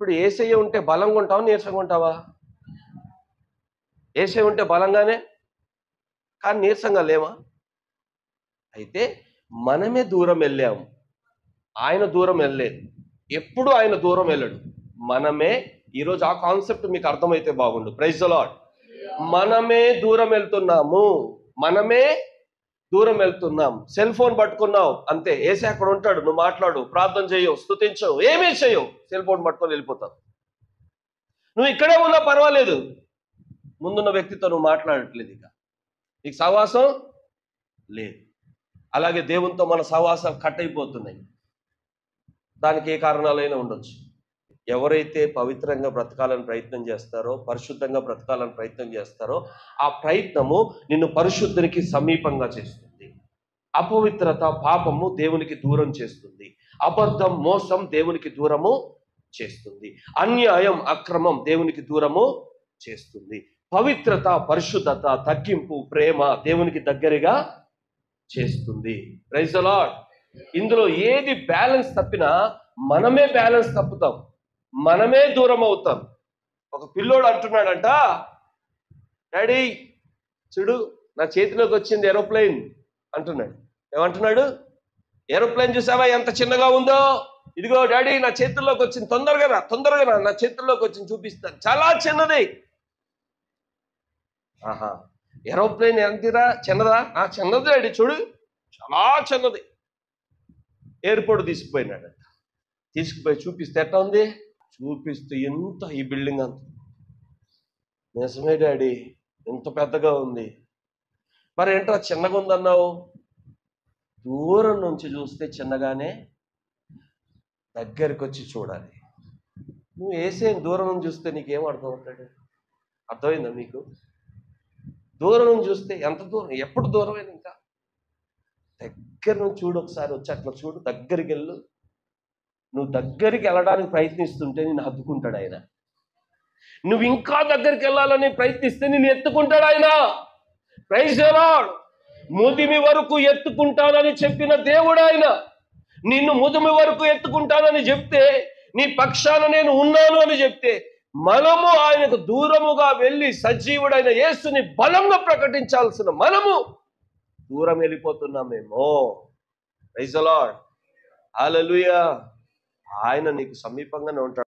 ఇప్పుడు యేసయ్య ఉంటే బలంగా ఉంటావా, నీరసంగా ఉంటావా? యేసయ్య ఉంటే బలంగానే, కానీ నీరసంగా లేవా? అయితే మనమే దూరం వెళ్ళాము, ఆయన దూరం వెళ్ళలేదు. ఎప్పుడు ఆయన దూరం వెళ్ళడు, మనమే. ఈరోజు ఆ కాన్సెప్ట్ మీకు అర్థమైతే బాగుండు. Praise the lord. మనమే దూరం వెళ్తున్నాము, మనమే దూరం వెళ్తున్నాం. సెల్ ఫోన్ పట్టుకున్నావు అంతే, యేసయ్య అక్కడ ఉంటాడు, నువ్వు మాట్లాడు, ప్రార్థన చేయవు, స్తుతించవు, ఏమీ చేయవు, సెల్ ఫోన్ పట్టుకొని వెళ్ళిపోతావు. నువ్వు ఇక్కడే ఉన్నా పర్వాలేదు, ముందున్న వ్యక్తితో నువ్వు మాట్లాడట్లేదు, ఇక నీకు సహవాసం లేదు. అలాగే దేవునితో మన సహవాసాలు కట్ అయిపోతున్నాయి. దానికి ఏ కారణాలైనా ఉండొచ్చు. ఎవరైతే పవిత్రంగా బ్రతకాలని ప్రయత్నం చేస్తారో, పరిశుద్ధంగా బ్రతకాలని ప్రయత్నం చేస్తారో, ఆ ప్రయత్నము నిన్ను పరిశుద్ధునికి సమీపంగా చేస్తుంది. అపవిత్రత, పాపము దేవునికి దూరం చేస్తుంది. అబద్ధం, మోసం దేవునికి దూరము చేస్తుంది. అన్యాయం, అక్రమం దేవునికి దూరము చేస్తుంది. పవిత్రత, పరిశుద్ధత, తగ్గింపు, ప్రేమ దేవునికి దగ్గరగా చేస్తుంది. Praise the lord. ఇందులో ఏది బ్యాలెన్స్ తప్పినా మనమే బ్యాలెన్స్ తప్పుతాం, మనమే దూరం అవుతాం. ఒక పిల్లోడు అంటున్నాడంట, డాడీ చూడు నా చేతిలోకి వచ్చింది ఏరోప్లేన్ అంటున్నాడు. ఏమంటున్నాడు? ఏరోప్లేన్ చూసావా ఎంత చిన్నగా ఉందో? ఇదిగో డాడీ నా చేతుల్లోకి వచ్చింది, తొందరగా నా చేతుల్లోకి వచ్చింది, చూపిస్తాను, చాలా చిన్నది. ఆహా, ఏరోప్లేన్ ఎంతరా? చిన్నదా? చిన్నది డాడీ, చూడు చాలా చిన్నది. ఎయిర్పోర్ట్ తీసుకుపోయినాడు. తీసుకుపోయి చూపిస్తే ఎట్లా ఉంది? చూపిస్తే ఎంత, ఈ బిల్డింగ్ అంత. నిజమే డాడీ, ఎంత పెద్దగా ఉంది. మరి ఏంట్రా చిన్నగా ఉందన్నావు? దూరం నుంచి చూస్తే చిన్నగానే, దగ్గరికి వచ్చి చూడాలి. నువ్వు యేసయ్యని దూరం నుంచి చూస్తే నీకేం అర్థం అవుతాడు? అర్థమైందా మీకు? దూరం నుంచి చూస్తే ఎంత దూరం, ఎప్పుడు దూరమైంది, ఇంకా దగ్గర నుంచి చూడు. ఒకసారి వచ్చి అట్లా చూడు, దగ్గరికి వెళ్ళు. నువ్వు దగ్గరికి వెళ్ళడానికి ప్రయత్నిస్తుంటే నిన్ను హత్తుకుంటాడు ఆయన. నువ్వు ఇంకా దగ్గరికి వెళ్ళాలని ప్రయత్నిస్తే నిన్ను ఎత్తుకుంటాడు ఆయన. Praise the lord. ముదిమి వరకు ఎత్తుకుంటానని చెప్పిన దేవుడు ఆయన. నిన్ను ముదిమి వరకు ఎత్తుకుంటానని చెప్తే, నీ పక్షాన నేను ఉన్నాను అని చెప్తే, మనము ఆయనకు దూరముగా వెళ్ళి సజీవుడైన యేసుని బలంగా ప్రకటించాల్సిన మనము దూరం వెళ్ళిపోతున్నామేమో. Praise the lord. హల్లెలూయా. ఆయన నీకు సమీపంగానే ఉంటాడు.